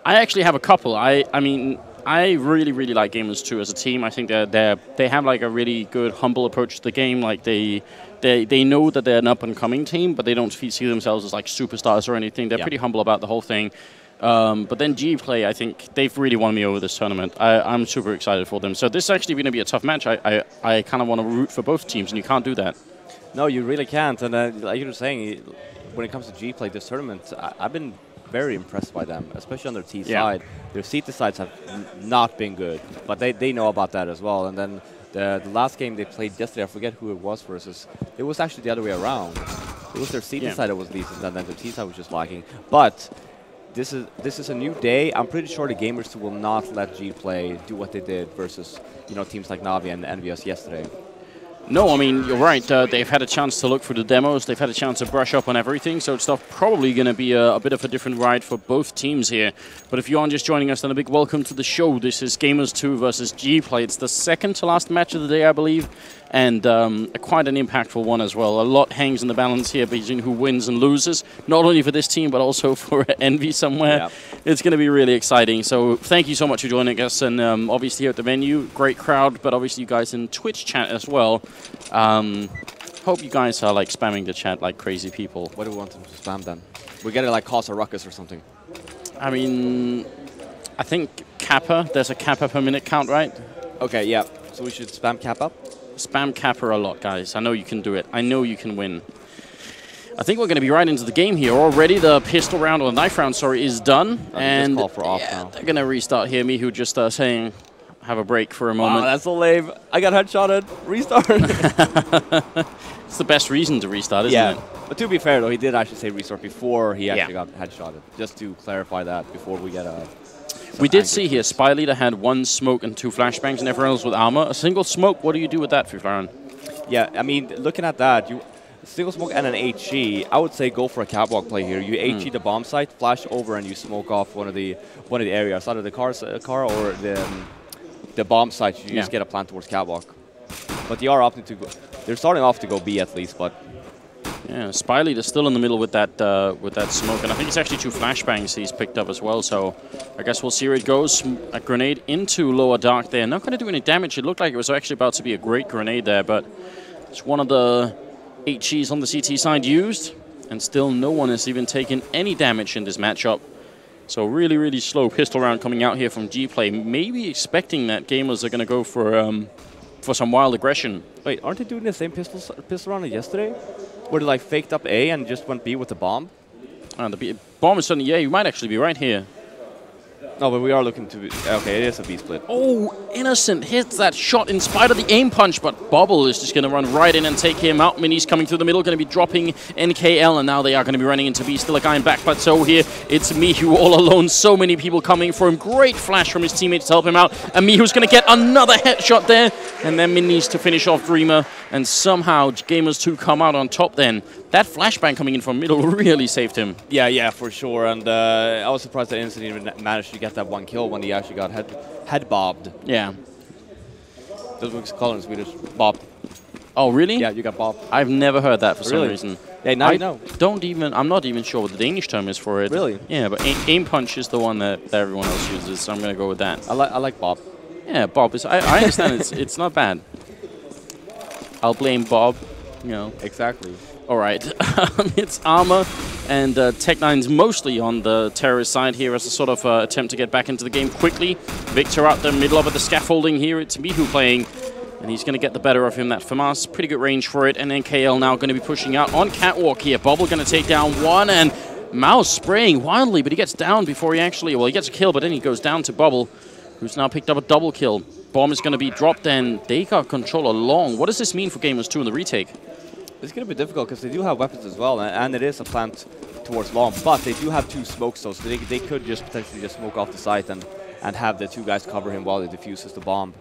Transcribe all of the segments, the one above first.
I actually have a couple. I mean, I really like Gamers2 as a team. I think they have like a really good, humble approach to the game. Like they know that they're an up-and-coming team, but they don't see themselves as like superstars or anything. They're pretty humble about the whole thing. But then Gplay, I think they've really won me over this tournament. I'm super excited for them. So this is actually going to be a tough match. I kind of want to root for both teams, and you can't do that. No, you really can't. And like you were saying, when it comes to Gplay this tournament, I've been very impressed by them, especially on their T side. Their C sides have not been good, but they know about that as well. And then the last game they played yesterday, I forget who it was versus. It was actually the other way around. It was their C side that was decent, and then their T side was just lacking. But this is a new day. I'm pretty sure the Gamers2 will not let Gplay do what they did versus teams like Navi and NVS yesterday. No, I mean, you're right. They've had a chance to look through the demos. They've had a chance to brush up on everything, so it's probably going to be a bit of a different ride for both teams here. But if you aren't just joining us, then a big welcome to the show. This is Gamers2 versus Gplay. It's the second to last match of the day, I believe, and quite an impactful one as well. A lot hangs in the balance here between who wins and loses, not only for this team, but also for Envy somewhere. Yep. It's going to be really exciting. So thank you so much for joining us, and obviously here at the venue, great crowd, but obviously you guys in Twitch chat as well. Hope you guys are like spamming the chat like crazy people. What do we want them to spam then? We gotta like cause a ruckus or something. I mean, I think Kappa, there's a Kappa per minute count, right? Okay, yeah. So we should spam Kappa? Spam Kappa a lot, guys. I know you can do it. I know you can win. I think we're going to be right into the game here. Already the pistol round, or the knife round, sorry, is done. And just call for off now. They're going to restart here. Mihu just saying, have a break for a moment. Wow, that's so lame. I got headshotted. Restart. It's the best reason to restart, isn't it? But to be fair, though, he did actually say restart before he actually got headshotted. Just to clarify that before we get a... We did see here, Spy Leader had 1 smoke and 2 flashbangs, and everyone else with armor. A single smoke, what do you do with that, Fiflaran? Yeah, I mean, looking at that, single smoke and an HE, I would say go for a catwalk play here. You HE the bomb site, flash over, and you smoke off one of the areas, either the car or the bomb site. You just get a plan towards catwalk. But they are opting to go. They're starting off to go B at least, but. Yeah, Spy Leader's still in the middle with that smoke, and I think it's actually 2 flashbangs he's picked up as well. So I guess we'll see where it goes. A grenade into lower dark there, not going to do any damage. It looked like it was actually about to be a great grenade there, but it's one of the HEs on the CT side used, and still no one has even taken any damage in this matchup. So really slow pistol round coming out here from Gplay. Maybe expecting that gamers are going to go for some wild aggression. Wait, aren't they doing the same pistol round as yesterday? Where they like faked up A and just went B with the bomb? The bomb is suddenly, yeah, you might actually be right here. No, but we are looking to be, okay, it is a B split. Oh, Innocent hits that shot in spite of the aim punch, but Bobble is just going to run right in and take him out. Mini's coming through the middle, going to be dropping NKL, and now they are going to be running into B. Still a guy in back plateau here. It's Mihu all alone. So many people coming for him. Great flash from his teammates to help him out, and Mihu's going to get another headshot there, and then Minis to finish off Dreamer, and somehow Gamers2 come out on top then. That flashbang coming in from middle really saved him. Yeah, for sure. And I was surprised that Innocent even managed to get that 1 kill when he actually got head bobbed. Yeah. That's what we call it in Swedish. Bob. Oh, really? Yeah, you got bobbed. I've never heard that for some reason. Yeah, now you know. I'm not even sure what the Danish term is for it. Really? Yeah, but aim punch is the one that everyone else uses, so I'm going to go with that. I like Bob. Yeah, Bob is. I understand it's not bad. I'll blame Bob. Exactly. All right, it's Armor and Tech9's mostly on the terrorist side here as a sort of attempt to get back into the game quickly. Victor out the middle of the scaffolding here. It's Mihu playing, and he's going to get the better of him. That FAMAS, pretty good range for it, and NKL now going to be pushing out on catwalk here. Bubble going to take down 1, and Mouse spraying wildly, but he gets down before he actually, well, he gets a kill, but then he goes down to Bubble, who's now picked up a double kill. Bomb is going to be dropped, and they got control along. What does this mean for Gamers2 in the retake? It's going to be difficult because they do have weapons as well, and it is a plant towards long, but they do have 2 smokes, so they could just potentially just smoke off the site and have the 2 guys cover him while he defuses the bomb.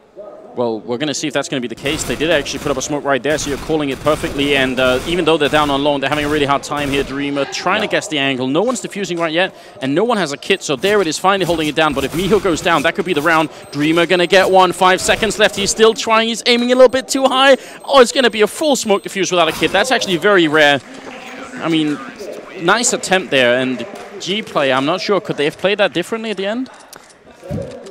Well, we're going to see if that's going to be the case. They did actually put up a smoke right there, so you're calling it perfectly. And even though they're down on long, they're having a really hard time here. Dreamer trying to guess the angle. No one's defusing right yet, and no one has a kit. So there it is, finally holding it down. But if Miho goes down, that could be the round. Dreamer going to get 1. 5 seconds left. He's still trying. He's aiming a little bit too high. Oh, it's going to be a full smoke defuse without a kit. That's actually very rare. I mean, nice attempt there. And Gplay, I'm not sure. Could they have played that differently at the end?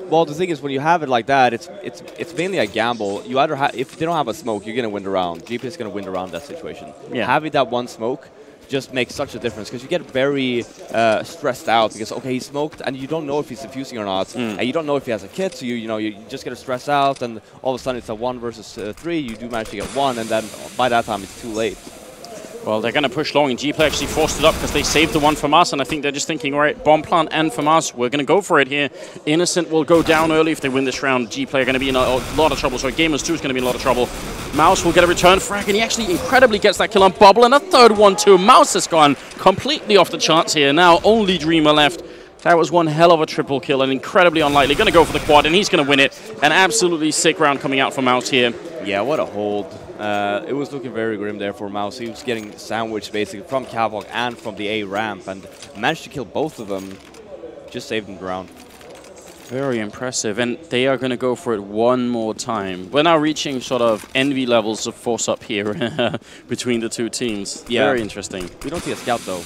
Well, the thing is, when you have it like that, it's mainly a gamble. You either if they don't have a smoke, you're gonna win the round. Gplay is gonna win the round that situation. Yeah. Having that one smoke just makes such a difference because you get very stressed out because okay, he smoked and you don't know if he's defusing or not, and you don't know if he has a kit, so you just get stressed out, and all of a sudden it's a 1 versus 3. You do manage to get 1, and then by that time it's too late. Well, they're going to push long, and Gplay actually forced it up because they saved the one from us, and I think they're just thinking, all right, bomb plant and from us, we're going to go for it here. Innocent will go down early if they win this round. Gplay are going to be in a lot of trouble. So Gamers2 is going to be in a lot of trouble. Mouse will get a return frag, and he actually incredibly gets that kill on Bubble, and a third one too. Mouse has gone completely off the charts here. Now only Dreamer left. That was one hell of a triple kill, and incredibly unlikely. Going to go for the quad, and he's going to win it. An absolutely sick round coming out for Mouse here. Yeah, what a hold. It was looking very grim there for Mouse. He was getting sandwiched basically from Cavok and from the A ramp, and managed to kill both of them. Just saved him the round. Very impressive, and they are going to go for it one more time. We're now reaching sort of envy levels of force up here between the two teams. Yeah. Very interesting. We don't see a scout though.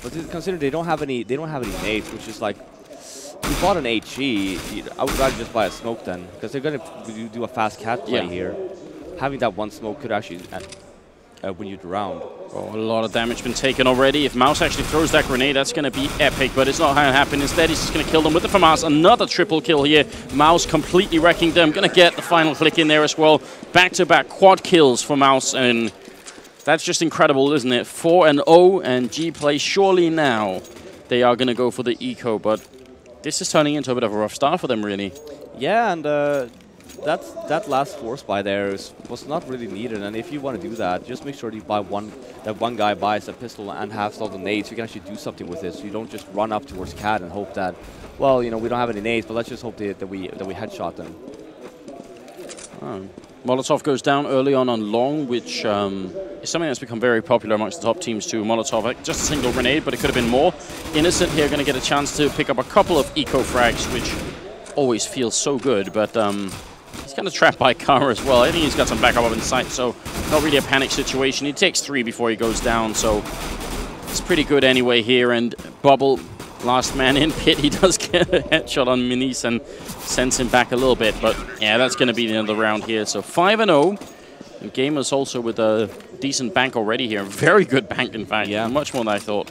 But consider they don't have any nades, which is like, if you bought an HE, I would rather just buy a smoke then, because they're going to do a fast cat play here. Having that one smoke could actually win you the round. Oh, a lot of damage been taken already. If Mouse actually throws that grenade, that's going to be epic, but it's not how it happened. Instead, he's just going to kill them with the FAMAS. Another triple kill here. Mouse completely wrecking them. Going to get the final click in there as well. Back-to-back quad kills for Mouse, and that's just incredible, isn't it? 4-0, and Gplay surely now they are going to go for the eco, but this is turning into a bit of a rough start for them, really. Yeah, and that last force buy there was not really needed, and if you want to do that, just make sure you buy that one guy buys a pistol and has all the nades. You can actually do something with it, so you don't just run up towards Cat and hope that, well, you know, we don't have any nades, but let's just hope that we headshot them. Molotov goes down early on long, which is something that's become very popular amongst the top teams too. Molotov, just a single grenade, but it could have been more. Innocent here going to get a chance to pick up a couple of eco frags, which always feels so good, but he's kind of trapped by Kara as well. I think he's got some backup up in sight, so not really a panic situation. He takes 3 before he goes down, so it's pretty good anyway here. And Bubble, last man in pit, he does get a headshot on Minis and sends him back a little bit, but yeah, that's going to be the end of the round here. So 5-0, and Gamers also with a decent bank already here. Very good bank, in fact. Yeah, much more than I thought.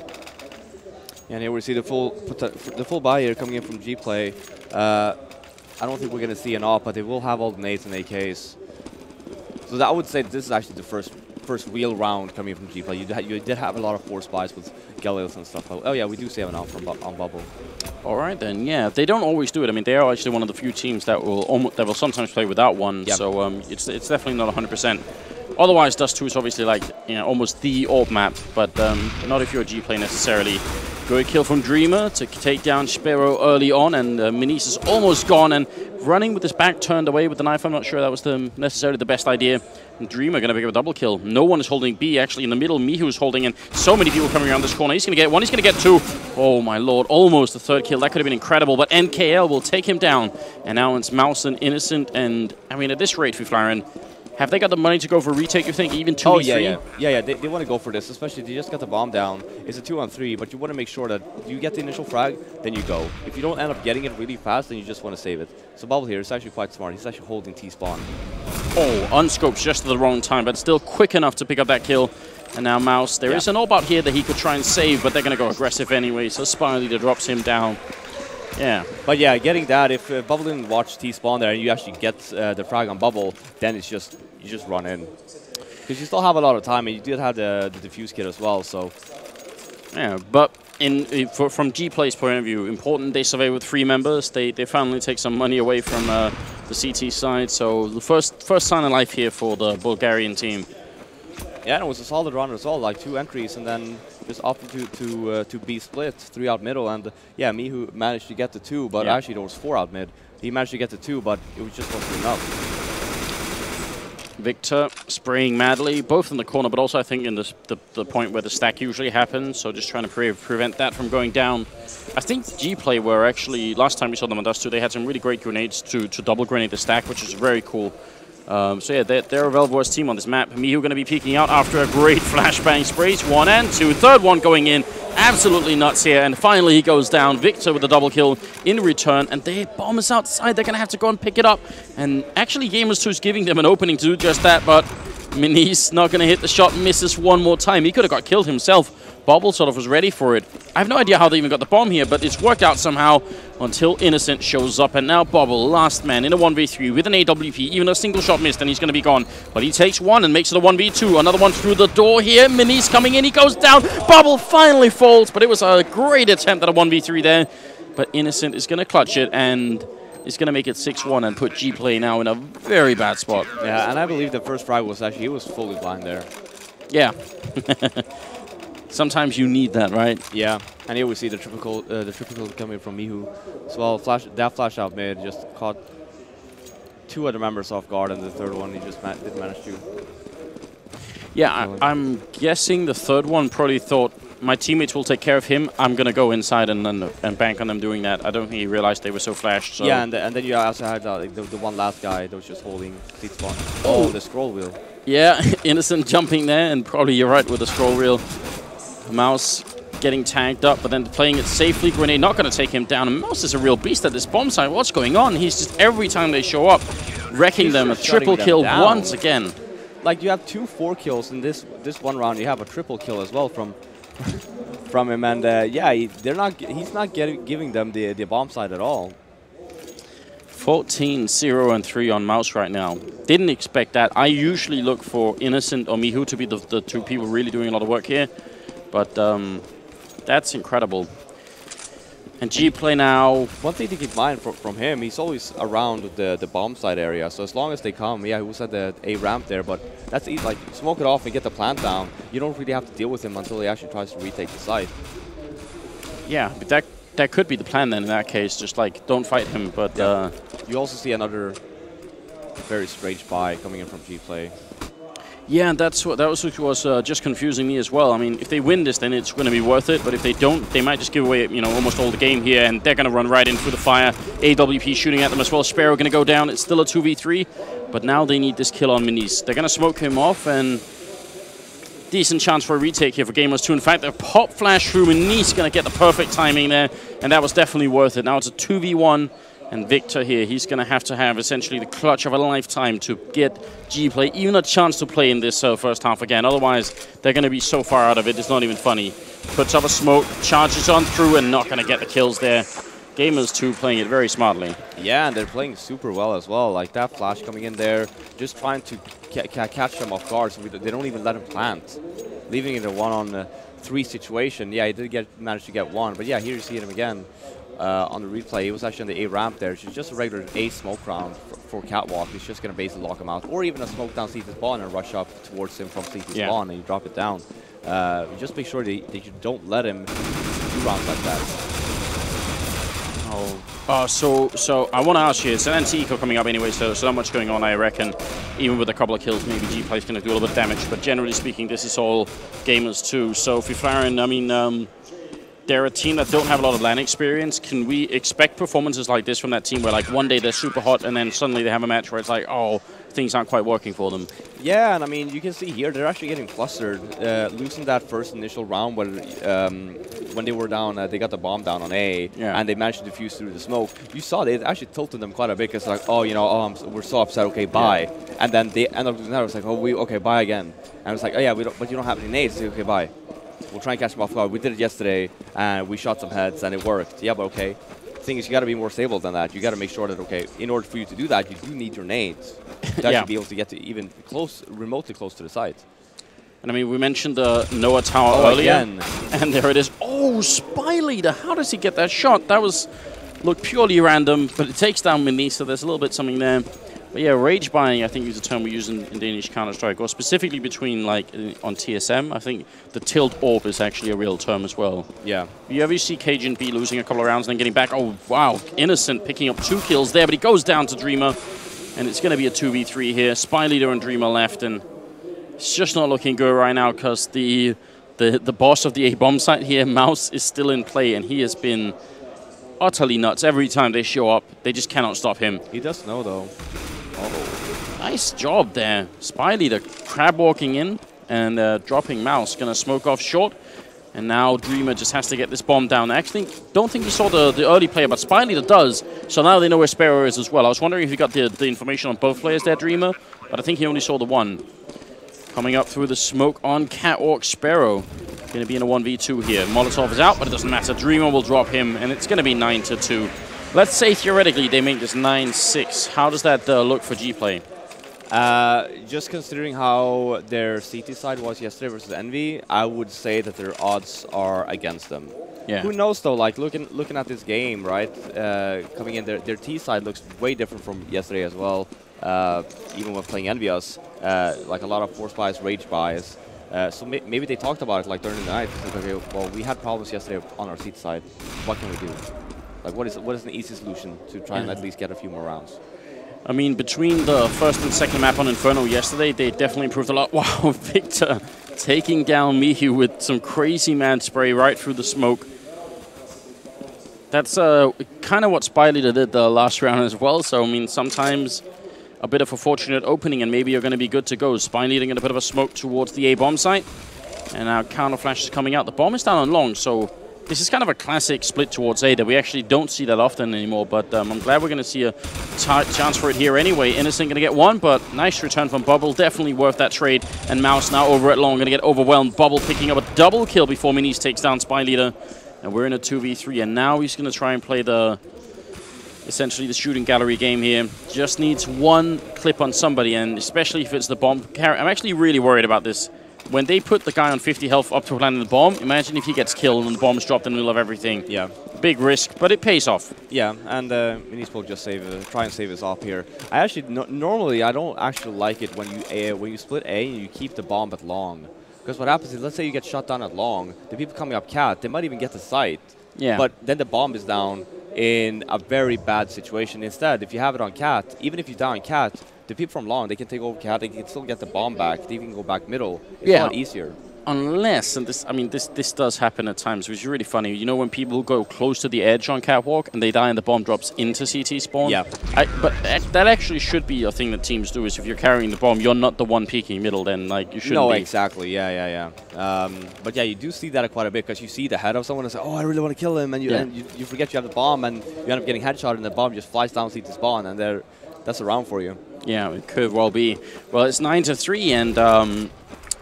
Yeah, and here we see the full buy here coming in from Gplay. I don't think we're going to see an AWP, but they will have all the nades and AKs. So I would say this is actually the first real round coming from Gplay. You did have a lot of force buys with Gallios and stuff. Oh yeah, we do see an AWP on Bubble. All right then, yeah. They don't always do it. I mean, they are actually one of the few teams that will sometimes play without one. Yep. So it's definitely not 100%. Otherwise, Dust 2 is obviously like, you know, almost the AWP map, but not if you're a Gplay necessarily. Good kill from Dreamer to take down Sparrow early on, and Minis is almost gone, and running with his back turned away with the knife. I'm not sure that was necessarily the best idea. And Dreamer going to pick up a double kill. No one is holding B, actually in the middle. Mihu's holding, and so many people coming around this corner. He's going to get one, he's going to get 2. Oh my lord, almost the 3rd kill. That could have been incredible, but NKL will take him down. And now it's Mouse and Innocent, and I mean, at this rate, Fiflaren, have they got the money to go for a retake, you think, even 2v3? Oh, yeah. They want to go for this, especially if they just got the bomb down. It's a 2-on-3, but you want to make sure that you get the initial frag, then you go. If you don't end up getting it really fast, then you just want to save it. So Bubble here is actually quite smart. He's actually holding T-spawn. Oh, unscoped just at the wrong time, but still quick enough to pick up that kill. And now Mouse, there is an AWP out here that he could try and save, but they're going to go aggressive anyway, so Spy Leader drops him down. Yeah. But yeah, getting that, if Bubble didn't watch T-spawn there and you actually get the frag on Bubble, then it's just, you just run in. Because you still have a lot of time, and you did have the defuse kit as well, so. Yeah, but from Gplay's point of view, important they survey with 3 members. They finally take some money away from the CT side, so the first sign of life here for the Bulgarian team. Yeah, and it was a solid run as well, like 2 entries, and then just opted to be split 3 out middle, and yeah, Mihu managed to get the 2, but actually there was 4 out mid. He managed to get the 2, but it was just wasn't enough. Victor spraying madly, both in the corner, but also I think in the point where the stack usually happens, so just trying to prevent that from going down. I think Gplay were actually, last time we saw them on Dust 2, they had some really great grenades to double grenade the stack, which is very cool. So yeah, they're a well-versed team on this map. Mihu going to be peeking out after a great flashbang sprays. 1 and 2. 3rd one going in. absolutely nuts here. And finally he goes down. Victor with the double kill in return. And their bomb is outside. They're going to have to go and pick it up. And actually Gamers2 is giving them an opening to do just that. But Minis not going to hit the shot. Misses one more time. He could have got killed himself. Bobble sort of was ready for it. I have no idea how they even got the bomb here, but it's worked out somehow until Innocent shows up. And now Bobble, last man in a 1v3 with an AWP. Even a single shot missed and he's going to be gone. But he takes one and makes it a 1v2. Another one through the door here. Minis coming in. He goes down. Bobble finally falls, but it was a great attempt at a 1v3 there. But Innocent is going to clutch it and is going to make it 6-1 and put Gplay now in a very bad spot. Yeah, and I believe the first frag was actually, he was fully blind there. Yeah. Sometimes you need that, right? Yeah, and here we see the triple kill coming from Mihu as well. That flash out mid just caught two other members off guard, and the third one he just didn't manage to. Yeah, I'm guessing the third one probably thought my teammates will take care of him. I'm gonna go inside and bank on them doing that. I don't think he realized they were so flashed. So. Yeah, and then you also had the one last guy that was just holding seat spawn. Oh, the scroll wheel. Yeah, Innocent jumping there, and probably you're right with the scroll wheel. Mouse getting tagged up, but then playing it safely. Grenade not going to take him down. And Mouse is a real beast at this bomb site. What's going on? He's just, every time they show up, wrecking them. A triple kill once again. Like, you have 2 4 kills in this one round. You have a triple kill as well from him. And yeah, he's not giving them the bomb site at all. 14, 0, and 3 on Mouse right now. Didn't expect that. I usually look for Innocent or Mihu to be the two people really doing a lot of work here. But that's incredible. And Gplay now. One thing to keep in mind from him, he's always around the bomb site area. So as long as they come, yeah, he was at the A ramp there, but that's easy. Like, smoke it off and get the plant down. You don't really have to deal with him until he actually tries to retake the site. Yeah, but that could be the plan then in that case. Just like, don't fight him. But yeah. You also see another very strange buy coming in from Gplay. Yeah, that was just confusing me as well. I mean, if they win this, then it's going to be worth it. But if they don't, they might just give away, you know, almost all the game here, and they're going to run right in through the fire. AWP shooting at them as well. Sparrow going to go down. It's still a 2v3, but now they need this kill on Minis. They're going to smoke him off, and decent chance for a retake here for Gamers2. In fact, a pop flash through. Minis going to get the perfect timing there, and that was definitely worth it. Now it's a 2v1. And Victor here, he's going to have essentially the clutch of a lifetime to get Gplay even a chance to play in this first half again. Otherwise, they're going to be so far out of it, it's not even funny. Puts up a smoke, charges on through, and not going to get the kills there. Gamers2 playing it very smartly. Yeah, and they're playing super well as well. Like that flash coming in there, just trying to catch them off guard, so they don't even let him plant. Leaving it a 1-on-3 situation. Yeah, he did manage to get one, but yeah, here you see him again. On the replay, he was actually on the A ramp there. It's just a regular A smoke round for Catwalk. He's just going to basically lock him out. Or even a smoke down CT spawn and rush up towards him from CT spawn and you drop it down. Just make sure that you don't let him do rounds like that. So I want to ask you, it's an anti-eco coming up anyway, so not much going on, I reckon. Even with a couple of kills, maybe Gplay's going to do a little bit of damage. But generally speaking, this is all Gamers2. So Fiflaren, I mean, they're a team that don't have a lot of LAN experience. Can we expect performances like this from that team where like one day they're super hot and then suddenly they have a match where it's like, oh, things aren't quite working for them? Yeah, and I mean, you can see here they're actually getting flustered. Losing that first initial round where when they were down, they got the bomb down on A, and they managed to defuse through the smoke. You saw they actually tilted them quite a bit because like, oh, you know, we're so upset, okay, bye. Yeah. And then they end up doing that. It was like, oh, okay, bye again. And it's like, oh yeah, but you don't have any nades. Okay, bye. We'll try and catch them off guard. We did it yesterday, and we shot some heads, and it worked. Yeah, but okay. The thing is, you got to be more stable than that. You got to make sure that, okay, in order for you to do that, you do need your nades to actually be able to get to even remotely close to the site. And I mean, we mentioned the Noah Tower earlier, and there it is. Oh, Spy Leader! How does he get that shot? That looked purely random, but it takes down Mini, so there's a little bit something there. But yeah, rage buying, I think, is a term we use in Danish Counter-Strike, or specifically between, like, on TSM. I think the tilt orb is actually a real term as well. Yeah. You ever see Cajun B losing a couple of rounds and then getting back? Oh, wow. Innocent picking up 2 kills there, but he goes down to Dreamer. And it's going to be a 2v3 here. Spy Leader and Dreamer left, and it's just not looking good right now because the boss of the A-bomb site here, Mouse, is still in play, and he has been utterly nuts. Every time they show up, they just cannot stop him. He does know, though. Oh. Nice job there. Spy Leader crab walking in and dropping Mouse. Going to smoke off short. And now Dreamer just has to get this bomb down. I actually don't think he saw the early player, but Spy Leader does. So now they know where Sparrow is as well. I was wondering if he got the information on both players there, Dreamer, but I think he only saw the one. Coming up through the smoke on Catwalk, Sparrow. Going to be in a 1v2 here. Molotov is out, but it doesn't matter. Dreamer will drop him, and it's going to be 9-2. Let's say theoretically they make this 9-6. How does that look for Gplay? Just considering how their CT side was yesterday versus Envy, I would say that their odds are against them. Yeah. Who knows though? Like looking at this game, right? Coming in, their T side looks way different from yesterday as well. Even when playing Envious, like a lot of force buys, rage buys. So maybe they talked about it like during the night. Like, okay, well, we had problems yesterday on our CT side. What can we do? Like, what is an easy solution to try and at least get a few more rounds? I mean, between the first and second map on Inferno yesterday, they definitely improved a lot. Wow, Victor taking down Mihu with some crazy man spray right through the smoke. That's kind of what Spy Leader did the last round as well. So, I mean, sometimes a bit of a fortunate opening and maybe you're going to be good to go. Spy Leader getting a bit of a smoke towards the A bomb site. And now counter flash is coming out. The bomb is down on long, so this is kind of a classic split towards A that we actually don't see that often anymore, but I'm glad we're going to see a chance for it here anyway. Innocent going to get one, but nice return from Bubble. Definitely worth that trade. And Mouse now over at long, going to get overwhelmed. Bubble picking up a double kill before Minis takes down Spy Leader. And we're in a 2v3, and now he's going to try and play essentially the shooting gallery game here. Just needs one clip on somebody, and especially if it's the bomb carry. I'm actually really worried about this. When they put the guy on 50 health up to planting the bomb, imagine if he gets killed and the bomb's dropped in the middle of everything. Yeah. Big risk, but it pays off. Yeah, and Minis will just try and save his op here. I actually, normally, I don't actually like it when you split A and you keep the bomb at long. Because what happens is, let's say you get shot down at long, the people coming up cat, they might even get the site. Yeah. But then the bomb is down in a very bad situation. Instead, if you have it on cat, even if you down cat, the people from long, they can take over cat, they can still get the bomb back, they can go back middle. It's a lot easier. Unless, and this does happen at times, which is really funny. You know when people go close to the edge on Catwalk and they die and the bomb drops into CT spawn? Yeah. But that actually should be a thing that teams do, is if you're carrying the bomb, you're not the one peeking middle, then like you shouldn't be. No, exactly, yeah. But yeah, you do see that quite a bit, because you see the head of someone and say, oh, I really want to kill him, and you forget you have the bomb, and you end up getting headshot, and the bomb just flies down CT spawn, and that's a round for you. Yeah, it could well be. Well, it's 9-3, and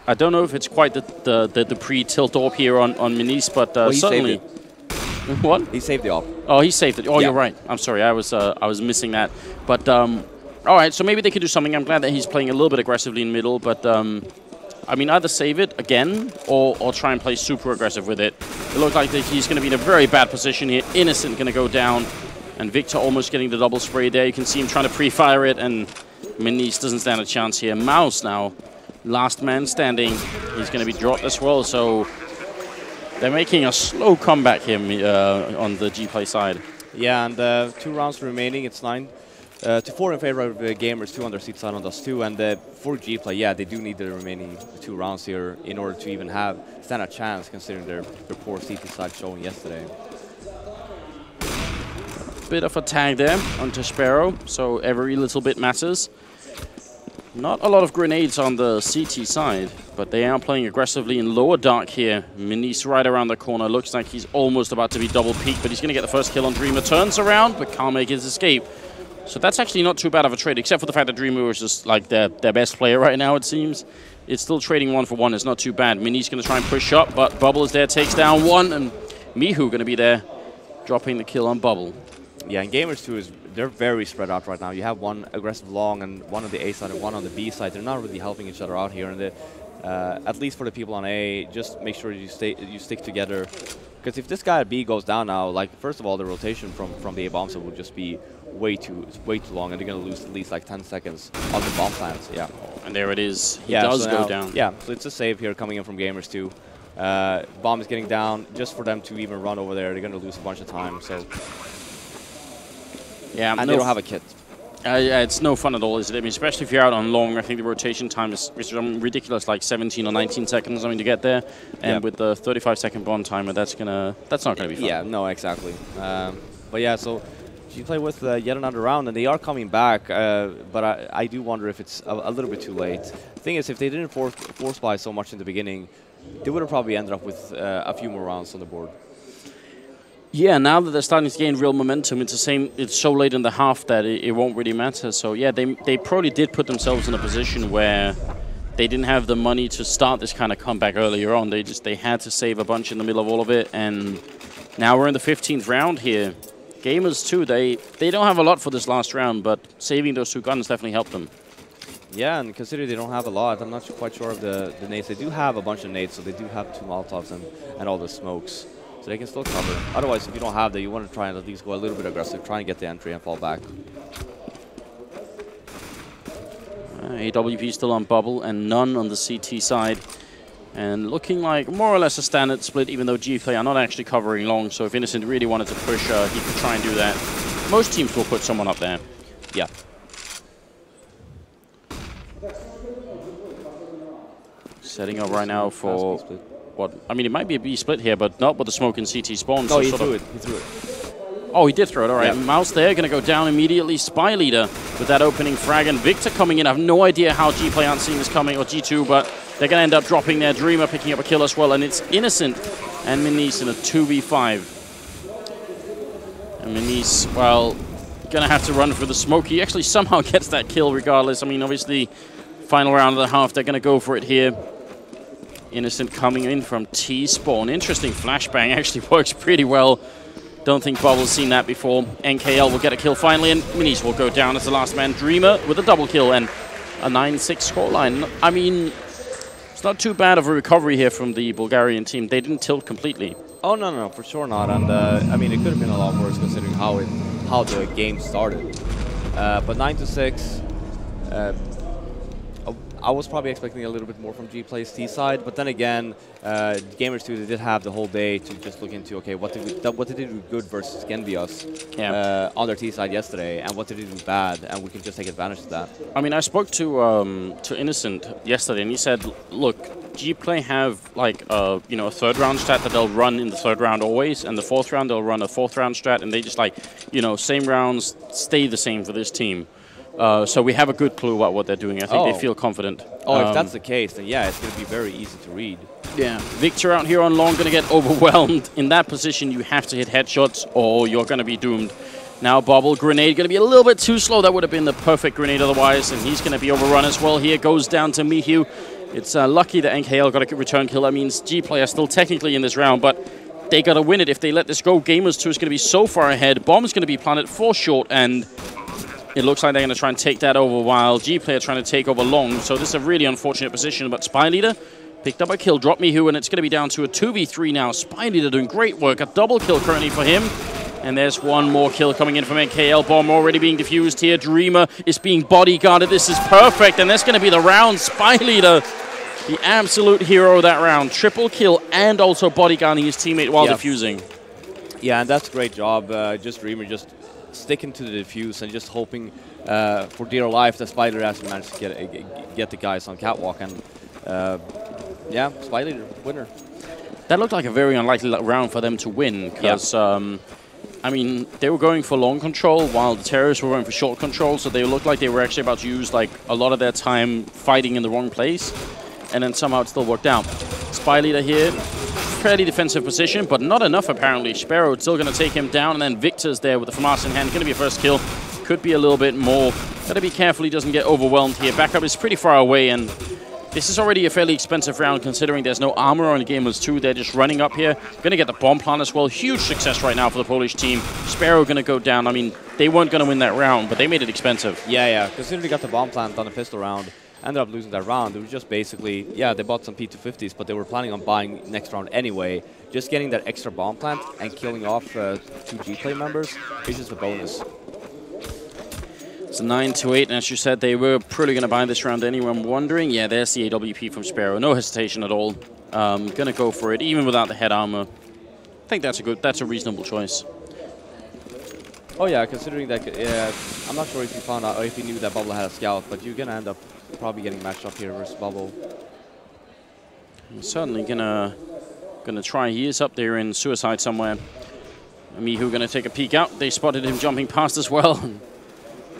I don't know if it's quite the pre-tilt AWP here on Minis, but certainly. What? He saved the AWP. Oh, he saved it. Oh, yeah. You're right. I'm sorry, I was missing that. But all right, so maybe they could do something. I'm glad that he's playing a little bit aggressively in middle, but I mean, either save it again or try and play super aggressive with it. It looks like that he's going to be in a very bad position here. Innocent going to go down, and Victor almost getting the double spray there. You can see him trying to pre-fire it, and Minis doesn't stand a chance here. Mouse now. Last man standing. He's going to be dropped as well, so they're making a slow comeback here on the Gplay side. Yeah, and 2 rounds remaining. It's 9-4 in favor of Gamers2 on their seat side on those 2. And for Gplay, yeah, they do need the remaining 2 rounds here in order to even stand a chance, considering their poor CT side showing yesterday. Bit of a tag there onto Sparrow, so every little bit matters. Not a lot of grenades on the CT side, but they are playing aggressively in lower dark here. Minis right around the corner. Looks like he's almost about to be double peaked, but he's going to get the first kill on Dreamer. Turns around, but can't make his escape. So that's actually not too bad of a trade, except for the fact that Dreamer is just like their best player right now, it seems. It's still trading 1 for 1. It's not too bad. Minis going to try and push up, but Bubble is there, takes down 1, and Mihu going to be there, dropping the kill on Bubble. Yeah, and Gamers2 they're very spread out right now. You have 1 aggressive long and 1 on the A side and 1 on the B side. They're not really helping each other out here. And at least for the people on A, just make sure you stick together. Because if this guy at B goes down now, like first of all, the rotation from the A bomb side will just be way too long, and they're going to lose at least like 10 seconds on the bomb plants. Yeah. And there it is. He does go down. Yeah. So it's a save here coming in from Gamers2. Bomb is getting down just for them to even run over there. They're going to lose a bunch of time. So. Yeah, and they don't have a kit. It's no fun at all, is it? I mean, especially if you're out on long. I think the rotation time is ridiculous, like 17 or 19 seconds, I mean, to get there. And with the 35-second bomb timer, that's not gonna be fun. Yeah, no, exactly. But yeah, so Gplay with yet another round, and they are coming back. But I do wonder if it's a little bit too late. The thing is, if they didn't force buy so much in the beginning, they would have probably ended up with a few more rounds on the board. Yeah, now that they're starting to gain real momentum, it's the same. It's so late in the half that it won't really matter. So yeah, they probably did put themselves in a position where they didn't have the money to start this kind of comeback earlier on. They had to save a bunch in the middle of all of it, and now we're in the 15th round here. Gamers2, they don't have a lot for this last round, but saving those 2 guns definitely helped them. Yeah, and considering they don't have a lot, I'm not quite sure of the nades. They do have a bunch of nades, so they do have 2 Molotovs and all the smokes. So they can still cover. Otherwise, if you don't have that, you want to try and at least go a little bit aggressive, try and get the entry and fall back. AWP still on bubble and none on the CT side. And looking like more or less a standard split, even though Gplay are not actually covering long. So if Innocent really wanted to push, he could try and do that. Most teams will put someone up there. Yeah. Setting up right now for what? I mean, it might be a B split here, but not with the smoke and CT spawn. No, he threw it. He threw it. Oh, he did throw it. All right. Yeah. Mouse there, going to go down immediately. Spy Leader with that opening frag. And Victor coming in. I have no idea how Gplay aren't seeing this coming, or G2, but they're going to end up dropping their Dreamer, picking up a kill as well. And it's Innocent and Minise in a 2v5. And Minise, well, going to have to run for the smoke. He actually somehow gets that kill regardless. I mean, obviously, final round of the half, they're going to go for it here. Innocent coming in from T-spawn. Interesting flashbang. Actually works pretty well. Don't think Bubble's seen that before. NKL will get a kill finally, and Minise will go down as the last man. Dreamer with a double kill and a 9-6 scoreline. I mean, it's not too bad of a recovery here from the Bulgarian team. They didn't tilt completely. Oh, no, for sure not. And, I mean, it could have been a lot worse considering how the game started. But 9-6... I was probably expecting a little bit more from Gplay's T side, but then again, Gamers2, they did have the whole day to just look into, okay, what did they do good versus Genvios on their T side yesterday, and what did they do bad, and we can just take advantage of that. I mean, I spoke to Innocent yesterday, and he said, look, Gplay have like a 3rd round strat that they'll run in the 3rd round always, and the 4th round they'll run a 4th round strat, and they just like, same rounds stay the same for this team. So we have a good clue about what they're doing. I think they feel confident. Oh, if that's the case, then yeah, it's going to be very easy to read. Yeah. Victor out here on long, going to get overwhelmed. In that position, you have to hit headshots or you're going to be doomed. Now Bubble, grenade, going to be a little bit too slow. That would have been the perfect grenade otherwise, and he's going to be overrun as well. Here goes down to Mihu. It's lucky that NKL got a return kill. That means Gplay are still technically in this round, but they got to win it. If they let this go, Gamers2 is going to be so far ahead. Bomb's going to be planted for short, and it looks like they're going to try and take that over while Gplay are trying to take over long. So this is a really unfortunate position, but Spy Leader picked up a kill, dropped Mihu, and it's going to be down to a 2v3 now. Spy Leader doing great work. A double kill currently for him. And there's one more kill coming in from NKL. Bomb already being defused here. Dreamer is being bodyguarded. This is perfect, and that's going to be the round. Spy Leader, the absolute hero of that round. Triple kill and also bodyguarding his teammate while defusing. Yeah, and that's a great job. Just Dreamer just sticking to the defuse and just hoping for dear life that Spy Leader actually managed to get the guys on catwalk. And yeah, Spy Leader, winner. That looked like a very unlikely round for them to win because, I mean, they were going for long control while the terrorists were going for short control, so they looked like they were actually about to use like a lot of their time fighting in the wrong place, and then somehow it still worked out. Spy Leader here, fairly defensive position, but not enough apparently. Sparrow still going to take him down, and then Victor's there with the FAMAS in hand. Going to be a first kill. Could be a little bit more. Got to be careful he doesn't get overwhelmed here. Backup is pretty far away, and this is already a fairly expensive round considering there's no armor on the Gamers2. They're just running up here. Going to get the bomb plant as well. Huge success right now for the Polish team. Sparrow going to go down. I mean, they weren't going to win that round, but they made it expensive. Yeah. Considering they got the bomb plant on the pistol round, ended up losing that round. It was just basically, they bought some P250s, but they were planning on buying next round anyway. Just getting that extra bomb plant and killing off 2 Gplay members is just a bonus. It's 9-8, and as you said, they were probably going to buy this round anyway. I'm wondering, yeah, there's the AWP from Sparrow. No hesitation at all. Going to go for it, even without the head armor. I think that's a reasonable choice. Oh yeah, considering that, I'm not sure if you found out or if you knew that Bubble had a scout, but you're going to end up probably getting matched up here versus Bubble. I'm certainly gonna try. He is up there in suicide somewhere. Mihu gonna take a peek out. They spotted him jumping past as well.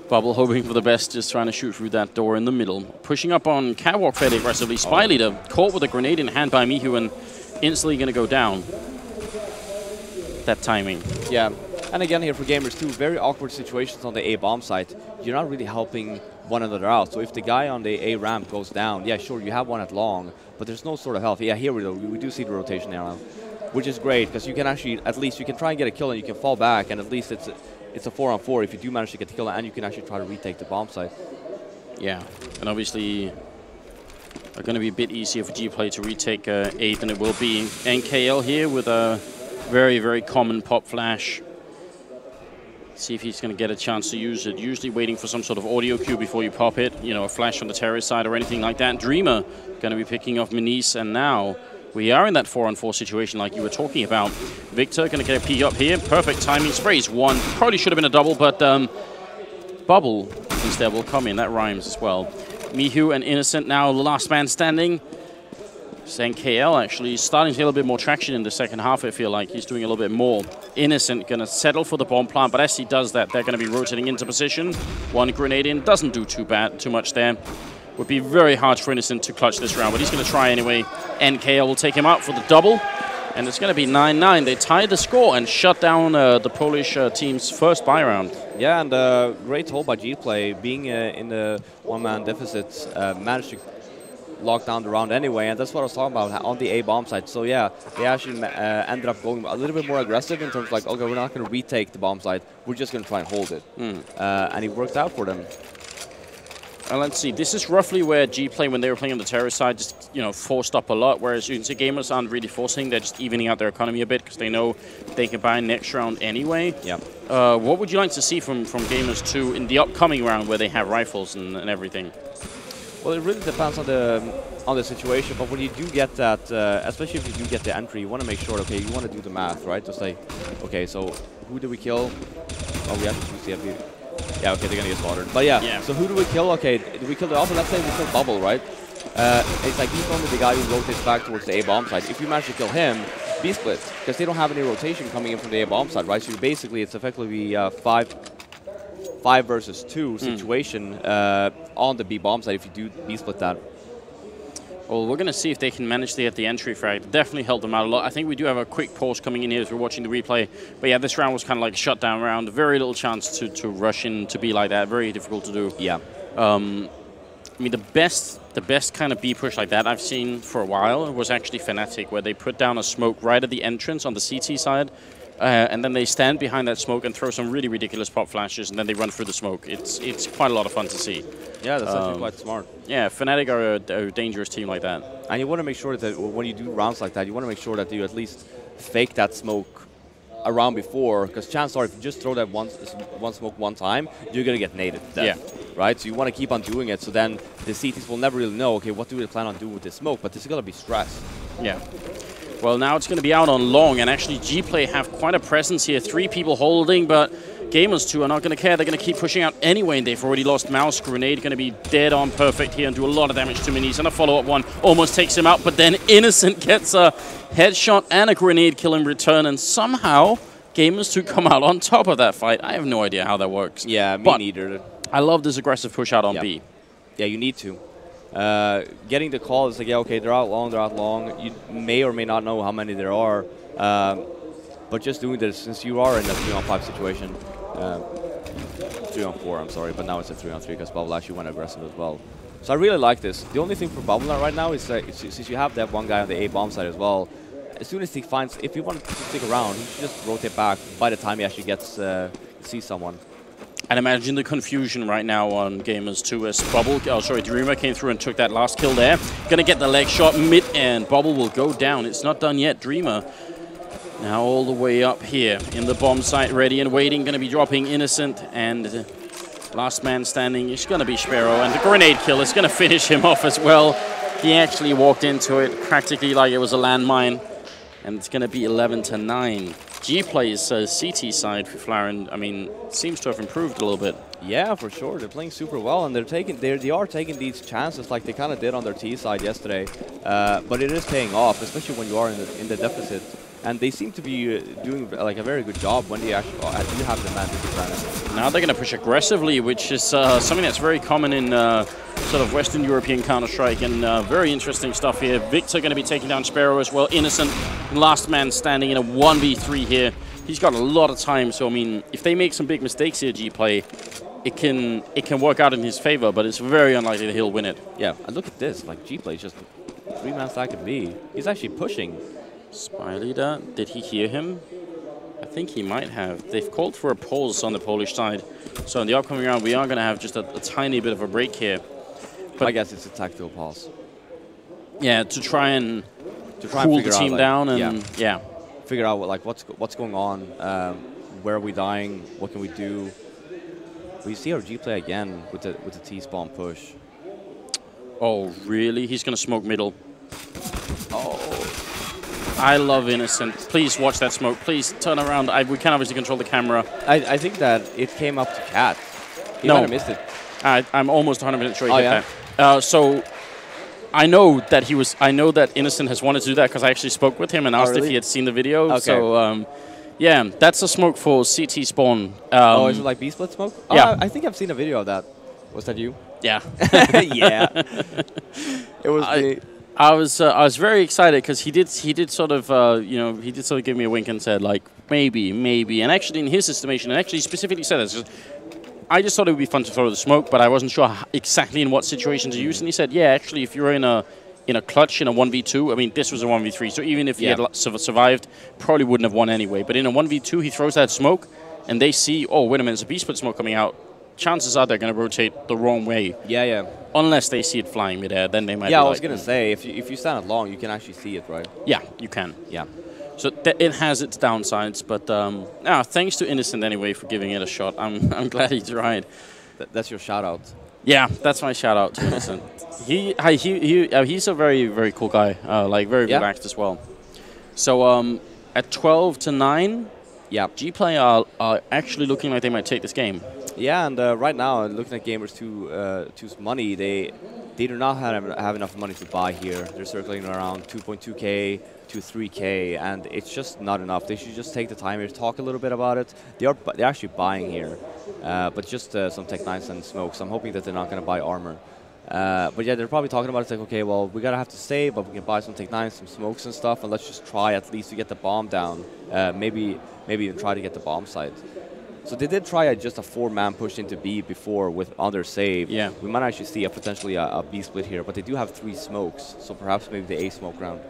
Bubble hoping for the best, just trying to shoot through that door in the middle. Pushing up on Catwalk fairly aggressively. Spy Leader caught with a grenade in hand by Mihu and instantly going to go down. That timing. Yeah, and again here for Gamers2, very awkward situations on the A bomb site. You're not really helping one another out. So if the guy on the A ramp goes down, yeah, sure, you have one at long, but there's no sort of health. Yeah, here we do see the rotation now, which is great because you can actually, at least you can try and get a kill and you can fall back, and at least it's a 4-on-4 if you do manage to get the kill, and you can actually try to retake the bomb site. Yeah, and obviously are going to be a bit easier for Gplay to retake 8 than it will be. NKL here with a very, very common pop flash. See if he's going to get a chance to use it. Usually waiting for some sort of audio cue before you pop it. You know, a flash on the terrorist side or anything like that. Dreamer going to be picking off Minis, and now we are in that 4-on-4 situation like you were talking about. Victor going to get a peek up here. Perfect timing. Sprays one. Probably should have been a double, but Bubble instead will come in. That rhymes as well. Mihu and Innocent now the last man standing. KL actually starting to get a little bit more traction in the second half, I feel like. He's doing a little bit more. Innocent going to settle for the bomb plant, but as he does that, they're going to be rotating into position. One grenade in, doesn't do too much there. Would be very hard for Innocent to clutch this round, but he's going to try anyway. NKL will take him out for the double, and it's going to be 9-9. They tied the score and shut down the Polish team's first buy round. Yeah, and great hold by Gplay, being in the one-man deficit, managed to lock down the round anyway, and that's what I was talking about on the A bomb side. So yeah, they actually ended up going a little bit more aggressive in terms of like, okay, we're not going to retake the bomb side, we're just going to try and hold it. And it worked out for them. Let's see, this is roughly where Gplay, when they were playing on the terrorist side, just, you know, forced up a lot, whereas you can see Gamers aren't really forcing, they're just evening out their economy a bit because they know they can buy next round anyway. Yeah. What would you like to see from Gamers2 in the upcoming round where they have rifles and everything? Well, it really depends on the situation, but when you do get that, especially if you do get the entry, you want to make sure, okay, you want to do the math, right? Just like, okay, so who did we kill? Oh, we have to choose the FP. Yeah, okay, they're going to get slaughtered. But yeah, so who do we kill? Okay, did we kill the alpha? Let's say we killed Bubble, right? It's like he's normally the guy who rotates back towards the A-bomb side. If you manage to kill him, B-split, because they don't have any rotation coming in from the A-bomb side, right? So basically, it's effectively 5 versus 2 situation on the B-bomb side if you do B-split that. Well, we're going to see if they can manage to get the entry frag. Definitely helped them out a lot. I think we do have a quick pause coming in here as we're watching the replay. But yeah, this round was kind of like a shutdown round. Very little chance to rush in to be like that. Very difficult to do. Yeah. I mean, the best kind of B push like that I've seen for a while was actually Fnatic, where they put down a smoke right at the entrance on the CT side. And then they stand behind that smoke and throw some really ridiculous pop flashes, and then they run through the smoke. It's quite a lot of fun to see. Yeah, that's actually quite smart. Yeah, Fnatic are a dangerous team like that. And you want to make sure that when you do rounds like that, you want to make sure that you at least fake that smoke around before, because chances are if you just throw that one smoke one time, you're going to get naded to death. Yeah. Right? So you want to keep on doing it, so then the CTs will never really know, okay, what do we plan on doing with this smoke? But this is going to be stress. Yeah. Well, now it's going to be out on long, and actually Gplay have quite a presence here. 3 people holding, but Gamers2 are not going to care. They're going to keep pushing out anyway, and they've already lost Mouse. Grenade going to be dead on perfect here and do a lot of damage to Minis. And a follow-up one almost takes him out, but then Innocent gets a headshot and a grenade kill in return, and somehow Gamers2 come out on top of that fight. I have no idea how that works. Yeah, me neither. I love this aggressive push out on B. Yeah, you need to. Getting the call is like, yeah, okay, they're out long. You may or may not know how many there are, but just doing this, since you are in a 3-on-5 situation, 3-on-4, I'm sorry, but now it's a 3-on-3 because Bubble actually went aggressive as well. So I really like this. The only thing for Bubble right now is that since you have that one guy on the A-bomb side as well, as soon as he finds, if he wants to stick around, he should just rotate back by the time he actually gets see someone. And imagine the confusion right now on Gamers2 as Dreamer came through and took that last kill there. Gonna get the leg shot mid, and Bubble will go down. It's not done yet. Dreamer now all the way up here in the bomb site, ready and waiting. Gonna be dropping Innocent, and last man standing is gonna be Sparrow, and the grenade kill is gonna finish him off as well. He actually walked into it practically like it was a landmine, and it's gonna be 11-9. Gplay's CT side for Flaren, I mean, seems to have improved a little bit. Yeah, for sure. They're playing super well, and they are taking these chances like they kind of did on their T side yesterday. But it is paying off, especially when you are in the deficit. and they seem to be doing like a very good job when they actually do have the man disadvantage. Now they're going to push aggressively, which is something that's very common in sort of Western European Counter-Strike, and very interesting stuff here. Victor going to be taking down Sparrow as well. Innocent, last man standing in a 1v3 here. He's got a lot of time, so I mean, if they make some big mistakes here, Gplay, it can work out in his favor, but it's very unlikely that he'll win it. Yeah, and look at this, like Gplay just 3-man stack at B. He's actually pushing. Spy leader, did he hear him? I think he might have. They've called for a pause on the Polish side, so in the upcoming round we are going to have just a tiny bit of a break here. But I guess it's a tactical pause. Yeah, to try and cool the team down and yeah. Figure out what's going on, where are we dying, what can we do. We see our Gplay again with the T-spawn push. Oh really? He's gonna smoke middle. Oh, I love Innocent. Please watch that smoke. Please turn around. We can obviously control the camera. I think that it came up to Cat. He might have missed it. I'm almost 100% sure he hit that. So I know that Innocent has wanted to do that because I actually spoke with him and asked if he had seen the video. Okay. So, yeah, that's a smoke for CT spawn. Is it like B-split smoke? Yeah. I think I've seen a video of that. Was that you? Yeah. Yeah. It was me. I was very excited because he did sort of he did sort of give me a wink and said like maybe, and actually in his estimation, and actually specifically said this. I just thought it would be fun to throw the smoke, but I wasn't sure exactly in what situation to use. And he said, yeah, actually, if you're in a clutch in a 1v2, I mean, this was a 1v3, so even if he had survived, probably wouldn't have won anyway. But in a 1v2, he throws that smoke, and they see, oh, wait a minute, there's a B-split smoke coming out. Chances are they're going to rotate the wrong way. Yeah. Unless they see it flying midair, then they might. Yeah, I was going to say, if you stand it long, you can actually see it, right? Yeah, you can. Yeah. So it has its downsides, but thanks to Innocent anyway for giving it a shot. I'm glad he tried. That's your shout out. Yeah, that's my shout out to Innocent. He's a very, very cool guy. Like very relaxed as well. So at 12-9, Gplay are actually looking like they might take this game. Yeah, and right now, looking at Gamers2's money, they do not have enough money to buy here. They're circling around 2.2K to 3K, and it's just not enough. They should just take the time here to talk a little bit about it. They're actually buying here, but just some Tech 9s and smokes. I'm hoping that they're not going to buy armor. But yeah, they're probably talking about it. It's like, okay, well, we gotta have to save, but we can buy some Tech 9s, some smokes and stuff, and let's just try at least to get the bomb down. Maybe even try to get the bomb site. So they did try just a 4-man push into B before with other save. Yeah. We might actually see potentially a B split here, but they do have 3 smokes, so perhaps maybe the A smoke round.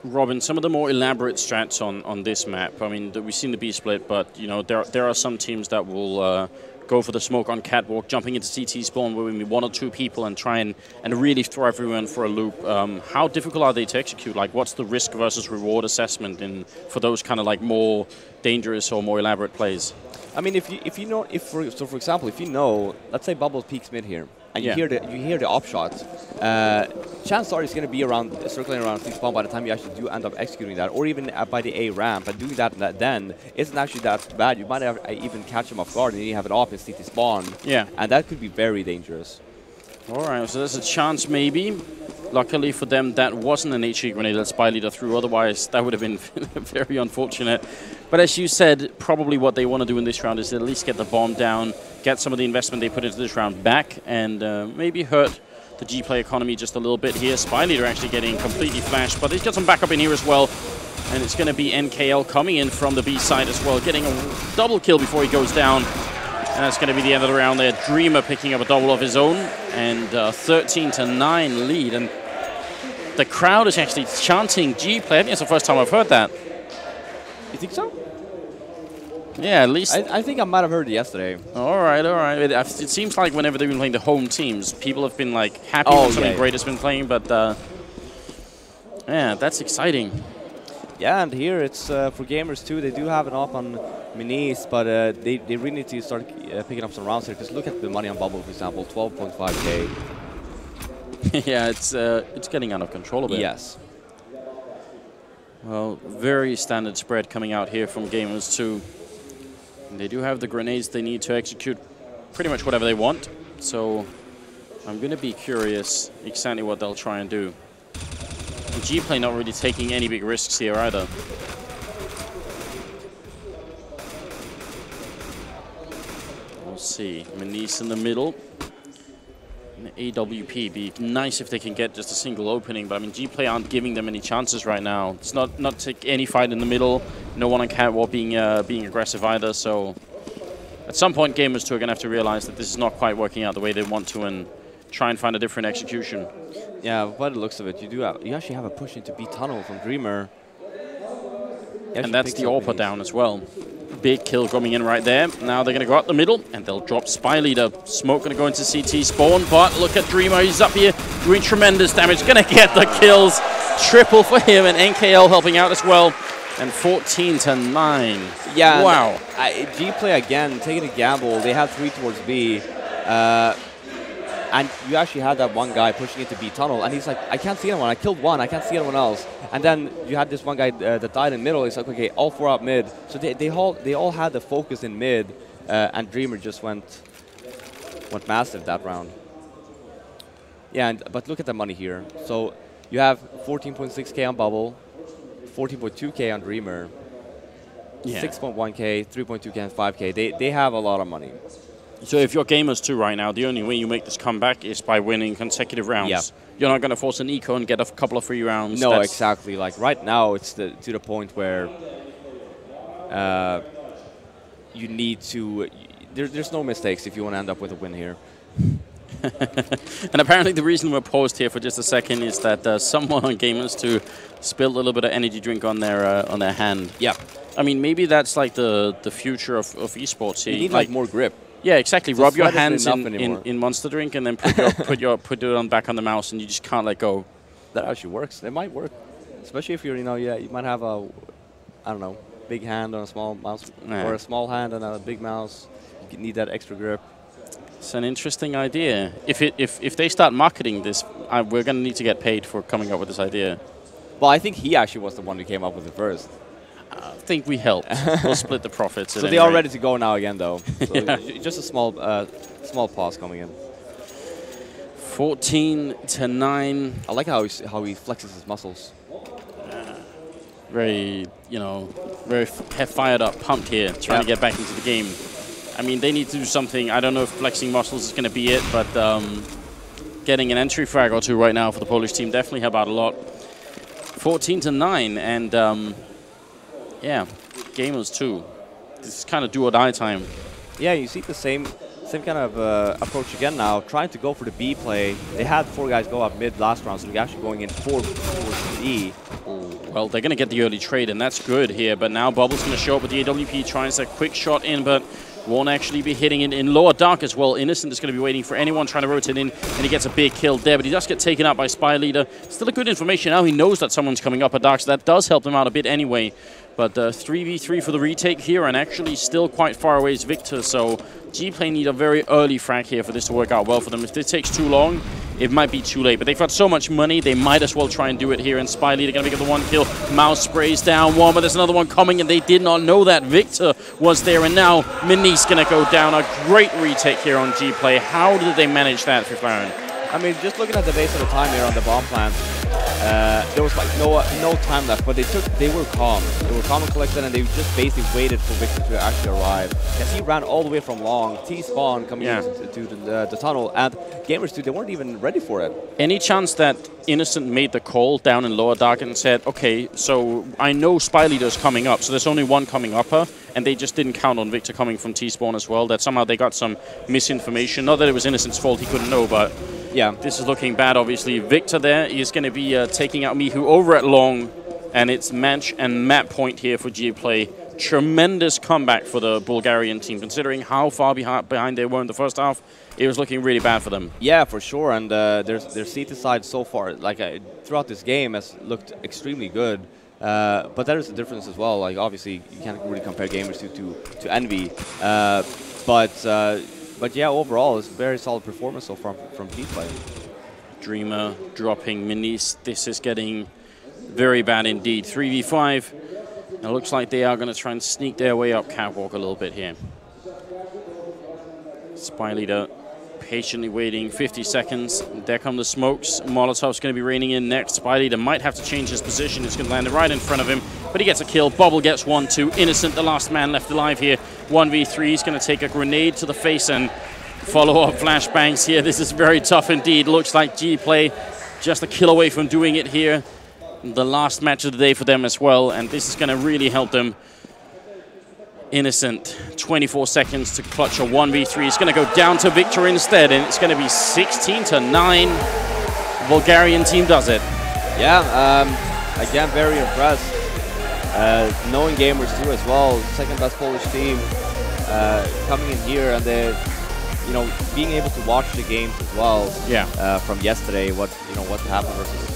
Robin, some of the more elaborate strats on this map. I mean, we've seen the B split, but you know there are some teams that will go for the smoke on catwalk, jumping into CT spawn with maybe 1 or 2 people and try and really throw everyone for a loop. How difficult are they to execute? Like, what's the risk versus reward assessment for those kind of like more dangerous or more elaborate plays? I mean, if you know, for example, if you know, let's say Bubble peaks mid here, and you hear the op shot, chances are it's going to be circling around C spawn by the time you actually do end up executing that, or even by the A ramp, and doing that then isn't actually that bad. You might have even catch him off guard, and you have it off in CT spawn. Yeah, and that could be very dangerous. All right, so there's a chance maybe. Luckily for them, that wasn't an HE grenade that Spy Leader threw. Otherwise, that would have been very unfortunate. But as you said, probably what they want to do in this round is at least get the bomb down, get some of the investment they put into this round back, and maybe hurt the Gplay economy just a little bit here. Spy Leader actually getting completely flashed, but he's got some backup in here as well. And it's going to be NKL coming in from the B side as well, getting a double kill before he goes down. And that's going to be the end of the round there. Dreamer picking up a double of his own, and 13-9 lead. And the crowd is actually chanting Gplay. I think it's the first time I've heard that. You think so? Yeah, at least. I think I might have heard it yesterday. All right. It seems like whenever they've been playing the home teams, people have been like happy when something great has been playing. But yeah, that's exciting. Yeah, and here it's for Gamers2. They do have an op on Minis, but they really need to start picking up some rounds here. Because look at the money on Bubble, for example, 12.5K. Yeah, it's getting out of control a bit. Yes. Well, very standard spread coming out here from Gamers2. They do have the grenades they need to execute pretty much whatever they want. So I'm going to be curious exactly what they'll try and do. Gplay not really taking any big risks here either. We'll see. Manise in the middle. AWP, be nice if they can get just a single opening, but I mean Gplay aren't giving them any chances right now. It's not take any fight in the middle. No one on catwalk being aggressive either. So at some point, Gamers2 are going to have to realize that this is not quite working out the way they want to, and try and find a different execution. Yeah, by the looks of it, you actually have a push into B tunnel from Dreamer, and that's the AWP down as well. Big kill coming in right there. Now they're going to go up the middle, and they'll drop Spy Leader. Smoke going to go into CT spawn, but look at Dreamer. He's up here doing tremendous damage. Going to get the kills. Triple for him, and NKL helping out as well. And 14-9. Yeah. Wow. Gplay again taking a gamble. They had 3 towards B. And you actually had that one guy pushing into B tunnel, and he's like, I can't see anyone. I killed one. I can't see anyone else. And then you had this one guy that died in middle. He's like, okay, all 4 out mid. So they all had the focus in mid, and Dreamer just went massive that round. Yeah, but look at the money here. So you have 14.6K on Bubble, 14.2K on Dreamer, 6.1K, 3.2K, and 5K. They have a lot of money. So if you're Gamers2 right now, the only way you make this comeback is by winning consecutive rounds. Yeah. You're not going to force an eco and get a couple of free rounds. No, exactly. Like right now, it's to the point where you need to. There's no mistakes if you want to end up with a win here. And apparently the reason we're paused here for just a second is that someone on Gamers2 spilled a little bit of energy drink on their hand. Yeah. I mean, maybe that's like the future of esports here. You need like more grip. Yeah, exactly. So rub your hands in Monster Drink and then put it on back on the mouse, and you just can't let go. That actually works. It might work, especially if you're you might have a big hand on a small mouse, or a small hand on a big mouse. You need that extra grip. It's an interesting idea. If they start marketing this, we're going to need to get paid for coming up with this idea. Well, I think he actually was the one who came up with it first. I think we helped. We'll split the profits. So they are ready to go now again, though. So just a small pause coming in. 14-9. I like how he flexes his muscles. Very fired up, pumped here, trying to get back into the game. I mean, they need to do something. I don't know if flexing muscles is going to be it, but getting an entry frag or 2 right now for the Polish team definitely help out a lot. 14-9, and yeah, Gamers2. This is kind of do or die time. Yeah, you see the same kind of approach again now, trying to go for the B play. They had 4 guys go up mid last round, so they're actually going in 4 towards E. Well, they're going to get the early trade, and that's good here. But now Bubble's going to show up with the AWP, tries a quick shot in, but won't actually be hitting it in lower dark as well. Innocent is going to be waiting for anyone trying to rotate in, and he gets a big kill there, but he does get taken out by Spy Leader. Still a good information now. He knows that someone's coming up at dark, so that does help them out a bit anyway. But 3v3 for the retake here, and actually still quite far away is Victor, so Gplay need a very early frag here for this to work out well for them. If this takes too long, it might be too late. But they've got so much money, they might as well try and do it here. And Spy Leader going to pick up the 1 kill. Mouse sprays down one, but there's another one coming, and they did not know that Victor was there. And now Manise going to go down. A great retake here on Gplay. How did they manage that, Fiflaren? I mean, just looking at the base of the time here on the bomb plant, there was like no time left, but they were calm. They were calm and collected, and they just basically waited for Victor to actually arrive. As he ran all the way from long, T-spawn coming into the tunnel, and Gamers2, they weren't even ready for it. Any chance that Innocent made the call down in lower dark and said, okay, so I know Spy Leader's coming up, so there's only one coming upper, and they just didn't count on Victor coming from T-spawn as well, that somehow they got some misinformation. Not that it was Innocent's fault, he couldn't know, but yeah, this is looking bad, obviously. Victor there is going to be taking out Mihu over at long, and it's match and map point here for Gplay. Tremendous comeback for the Bulgarian team, considering how far behind they were in the first half. It was looking really bad for them. Yeah, for sure, and their CT side so far, like throughout this game, has looked extremely good. But there is a difference as well. Like obviously, you can't really compare Gamers2 to Envy, but yeah, overall, it's a very solid performance so far from Gplay. Dreamer dropping Manise. This is getting very bad indeed. 3v5. It looks like they are going to try and sneak their way up catwalk a little bit here. Spy Leader Patiently waiting 50 seconds. There come the smokes. Molotov's going to be raining in next. Spyleader might have to change his position. It's going to land right in front of him, but he gets a kill. Bobble gets 1-2. Innocent, the last man left alive here. 1v3. He's going to take a grenade to the face and follow up flashbangs here. This is very tough indeed. Looks like Gplay just a kill away from doing it here. The last match of the day for them as well, and this is going to really help them. Innocent, 24 seconds to clutch a 1v3. It's going to go down to Victor instead, and it's going to be 16-9. Bulgarian team does it. Yeah, again, very impressed. Knowing Gamers2 as well, second best Polish team, coming in here, and they, being able to watch the games as well. Yeah. From yesterday, what happened versus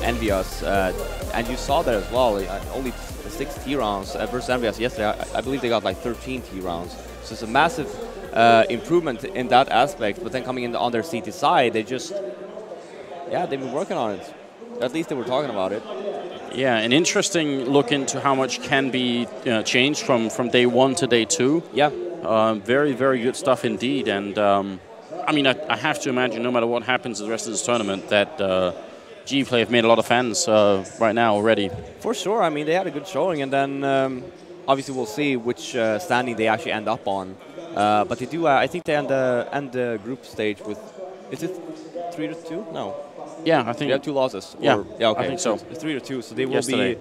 Envious, and you saw that as well. Only 6 T rounds versus Envious yesterday. I believe they got like 13 T rounds. So it's a massive improvement in that aspect. But then coming in on their CT side, they've been working on it. At least they were talking about it. Yeah, an interesting look into how much can be changed from day 1 to day 2. Yeah. Very, very good stuff indeed. And I mean, I have to imagine no matter what happens in the rest of this tournament that Gplay have made a lot of fans right now already. For sure. I mean, they had a good showing, and then obviously we'll see which standing they actually end up on. But they do. I think they end the group stage with. Is it 3-2? No. Yeah, I think. They have 2 losses. Yeah. Yeah. Okay. I think so. It's 3-2, so they will be.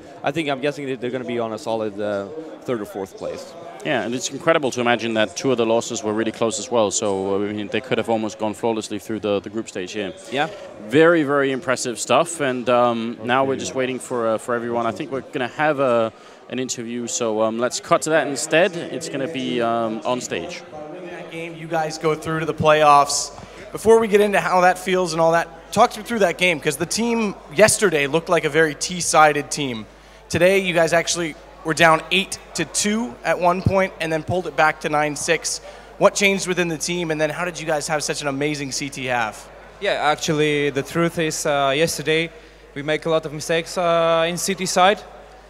I'm guessing they're going to be on a solid 3rd or 4th place. Yeah, and it's incredible to imagine that 2 of the losses were really close as well. So I mean, they could have almost gone flawlessly through the group stage here. Yeah. Very, very impressive stuff. And now we're just waiting for everyone. I think we're going to have an interview. So let's cut to that instead. It's going to be on stage. In that game, you guys go through to the playoffs. Before we get into how that feels and all that, talk me through that game, because the team yesterday looked like a very T-sided team. Today, you guys actually were down 8-2 at one point and then pulled it back to 9-6. What changed within the team, and then how did you guys have such an amazing CT half? Yeah, actually, the truth is yesterday we make a lot of mistakes in CT side.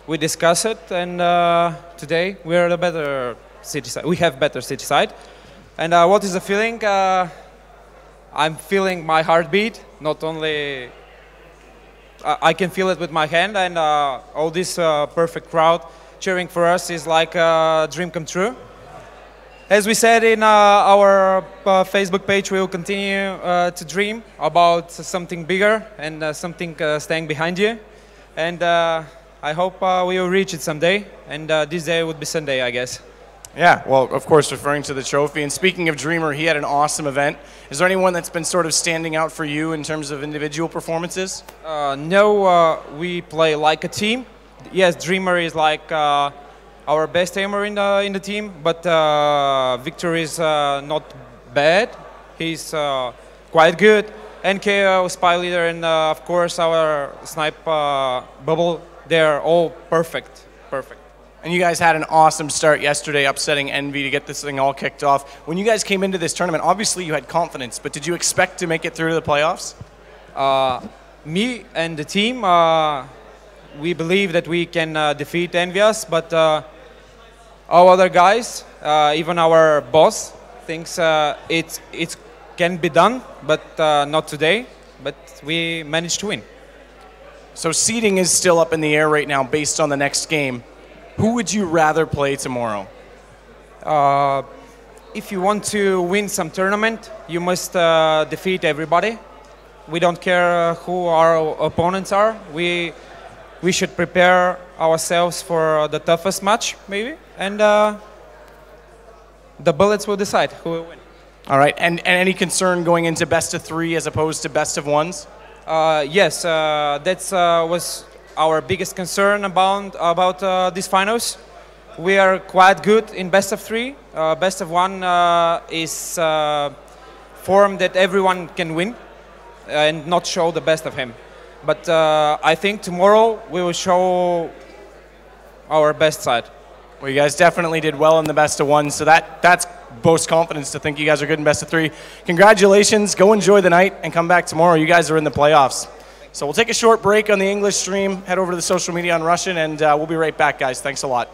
We discuss it, and today we're the better CT side. We have better CT side. And what is the feeling? I'm feeling my heartbeat, not only I can feel it with my hand, and all this perfect crowd cheering for us is like a dream come true. As we said in our Facebook page, we will continue to dream about something bigger and something staying behind you. And I hope we will reach it someday, and this day would be Sunday, I guess. Yeah, well, of course, referring to the trophy. And speaking of Dreamer, he had an awesome event. Is there anyone that's been sort of standing out for you in terms of individual performances? No, we play like a team. Yes, Dreamer is like our best aimer in the team, but Victor is not bad. He's quite good. NKO, Spyleader, and of course our snipe Bubble, they're all perfect. Perfect. And you guys had an awesome start yesterday, upsetting Envy to get this thing all kicked off. When you guys came into this tournament, obviously you had confidence, but did you expect to make it through to the playoffs? Me and the team, we believe that we can defeat Envious, but our other guys, even our boss, thinks it can be done, but not today. But we managed to win. So seeding is still up in the air right now based on the next game. Who would you rather play tomorrow? If you want to win some tournament, you must defeat everybody. We don't care who our opponents are. We should prepare ourselves for the toughest match, maybe, and the bullets will decide who will win. All right, and any concern going into best of 3 as opposed to best of 1s? Yes, that was our biggest concern about these finals. We are quite good in best of 3. Best of 1 is form that everyone can win and not show the best of him. But I think tomorrow we will show our best side. Well, you guys definitely did well in the best of 1, so that's boasts confidence to think you guys are good in best of 3. Congratulations, go enjoy the night, and come back tomorrow. You guys are in the playoffs. So we'll take a short break on the English stream, head over to the social media on Russian, and we'll be right back, guys. Thanks a lot.